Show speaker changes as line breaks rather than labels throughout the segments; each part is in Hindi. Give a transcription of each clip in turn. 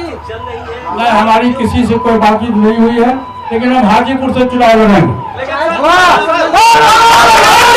नहीं, हमारी किसी से कोई बातचीत नहीं हुई है, लेकिन हम हाजीपुर से चुनाव लड़ेंगे।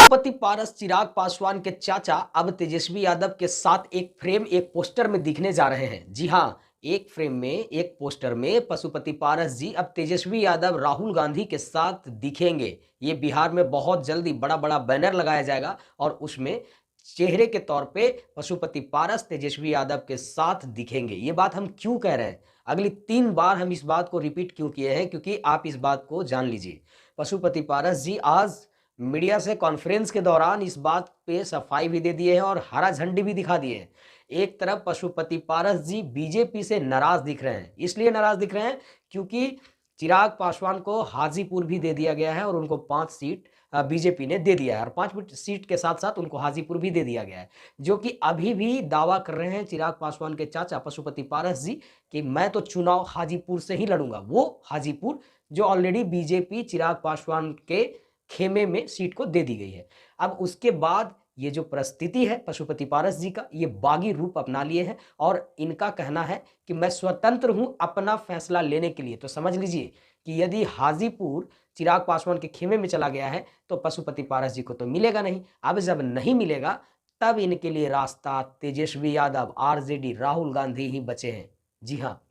पति पारस चिराग पासवान के चाचा अब तेजस्वी यादव के साथ एक फ्रेम एक पोस्टर में दिखने जा रहे हैं। जी हां, एक फ्रेम में एक पोस्टर में पशुपति पारस जी अब तेजस्वी यादव राहुल गांधी के साथ दिखेंगे। ये बिहार में बहुत जल्दी बड़ा बड़ा बैनर लगाया जाएगा और उसमें चेहरे के तौर पे पशुपति पारस तेजस्वी यादव के साथ दिखेंगे। ये बात हम क्यों कह रहे हैं, अगली 3 बार हम इस बात को रिपीट क्यों किए हैं, क्योंकि आप इस बात को जान लीजिए। पशुपति पारस जी आज मीडिया से कॉन्फ्रेंस के दौरान इस बात पे सफाई भी दे दिए हैं और हरा झंडी भी दिखा दिए हैं। एक तरफ पशुपति पारस जी बीजेपी से नाराज दिख रहे हैं, इसलिए नाराज दिख रहे हैं क्योंकि चिराग पासवान को हाजीपुर भी दे दिया गया है और उनको 5 सीट बीजेपी ने दे दिया है और 5 सीट के साथ साथ उनको हाजीपुर भी दे दिया गया है, जो कि अभी भी दावा कर रहे हैं चिराग पासवान के चाचा पशुपति पारस जी कि मैं तो चुनाव हाजीपुर से ही लड़ूंगा। वो हाजीपुर जो ऑलरेडी बीजेपी चिराग पासवान के खेमे में सीट को दे दी गई है। अब उसके बाद ये जो परिस्थिति है पशुपति पारस जी का, ये बागी रूप अपना लिए हैं और इनका कहना है कि मैं स्वतंत्र हूं अपना फैसला लेने के लिए। तो समझ लीजिए कि यदि हाजीपुर चिराग पासवान के खेमे में चला गया है तो पशुपति पारस जी को तो मिलेगा नहीं। अब जब नहीं मिलेगा तब इनके लिए रास्ता तेजस्वी यादव, आरजेडी, राहुल गांधी ही बचे हैं। जी हाँ,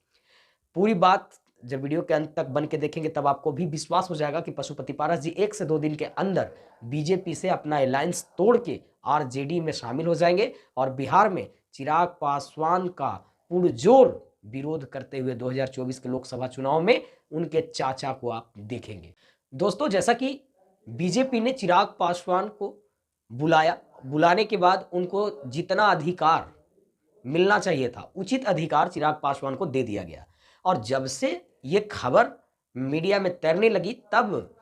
पूरी बात जब वीडियो के अंत तक बन के देखेंगे तब आपको भी विश्वास हो जाएगा कि पशुपति पारस जी 1 से 2 दिन के अंदर बीजेपी से अपना अलायंस तोड़ के आरजेडी में शामिल हो जाएंगे और बिहार में चिराग पासवान का पुरजोर विरोध करते हुए 2024 के लोकसभा चुनाव में उनके चाचा को आप देखेंगे। दोस्तों, जैसा कि बीजेपी ने चिराग पासवान को बुलाया, बुलाने के बाद उनको जितना अधिकार मिलना चाहिए था, उचित अधिकार चिराग पासवान को दे दिया गया और जब से ये खबर मीडिया में तैरने लगी तब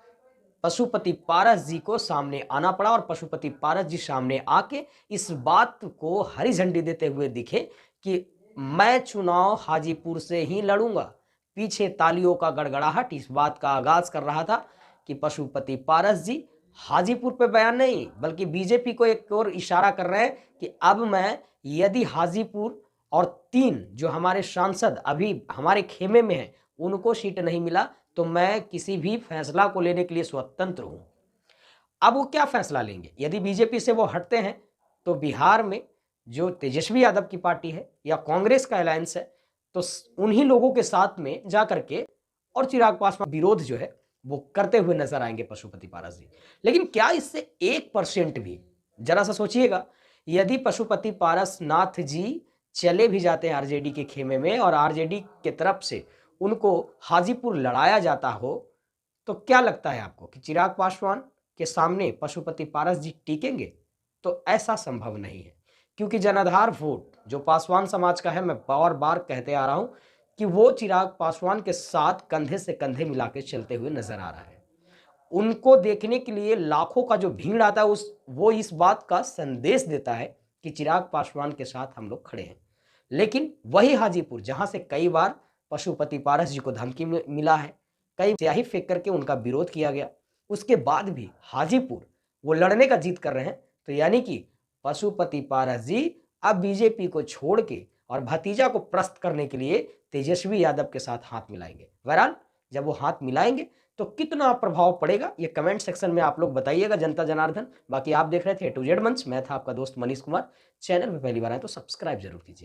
पशुपति पारस जी को सामने आना पड़ा और पशुपति पारस जी सामने आके इस बात को हरी झंडी देते हुए दिखे कि मैं चुनाव हाजीपुर से ही लड़ूंगा। पीछे तालियों का गड़गड़ाहट इस बात का आगाज कर रहा था कि पशुपति पारस जी हाजीपुर पे बयान नहीं बल्कि बीजेपी को एक और इशारा कर रहे हैं कि अब मैं यदि हाजीपुर और 3 जो हमारे सांसद अभी हमारे खेमे में हैं उनको सीट नहीं मिला तो मैं किसी भी फैसला को लेने के लिए स्वतंत्र हूं। अब वो क्या फैसला लेंगे, यदि बीजेपी से वो हटते हैं तो बिहार में जो तेजस्वी यादव की पार्टी है या कांग्रेस का अलायंस है तो उन्हीं लोगों के साथ में जाकर के और चिराग पासवान विरोध जो है वो करते हुए नजर आएंगे पशुपति पारस जी। लेकिन क्या इससे 1% भी, जरा सा सोचिएगा, यदि पशुपति पारस नाथ जी चले भी जाते हैं आरजेडी के खेमे में और आरजेडी के तरफ से उनको हाजीपुर लड़ाया जाता हो तो क्या लगता है आपको कि चिराग पासवान के सामने पशुपति पारस जी टिकेंगे? तो ऐसा संभव नहीं है, क्योंकि जनाधार वोट जो पासवान समाज का है, मैं बार बार कहते आ रहा हूं कि वो चिराग पासवान के साथ कंधे से कंधे मिला के चलते हुए नजर आ रहा है। उनको देखने के लिए लाखों का जो भीड़ आता है वो इस बात का संदेश देता है कि चिराग पासवान के साथ हम लोग खड़े हैं। लेकिन वही हाजीपुर जहां से कई बार पशुपति पारस जी को धमकी मिला है, कई स्याही फेंक करके उनका विरोध किया गया, उसके बाद भी हाजीपुर वो लड़ने का जिद कर रहे हैं, तो यानी कि पशुपति पारस जी अब बीजेपी को छोड़ के और भतीजा को प्रस्त करने के लिए तेजस्वी यादव के साथ हाथ मिलाएंगे। बहरहाल जब वो हाथ मिलाएंगे तो कितना प्रभाव पड़ेगा ये कमेंट सेक्शन में आप लोग बताइएगा जनता जनार्दन। बाकी आप देख रहे थे A to Z मंच, मैं था आपका दोस्त मनीष कुमार। चैनल में पहली बार आए तो सब्सक्राइब जरूर कीजिए।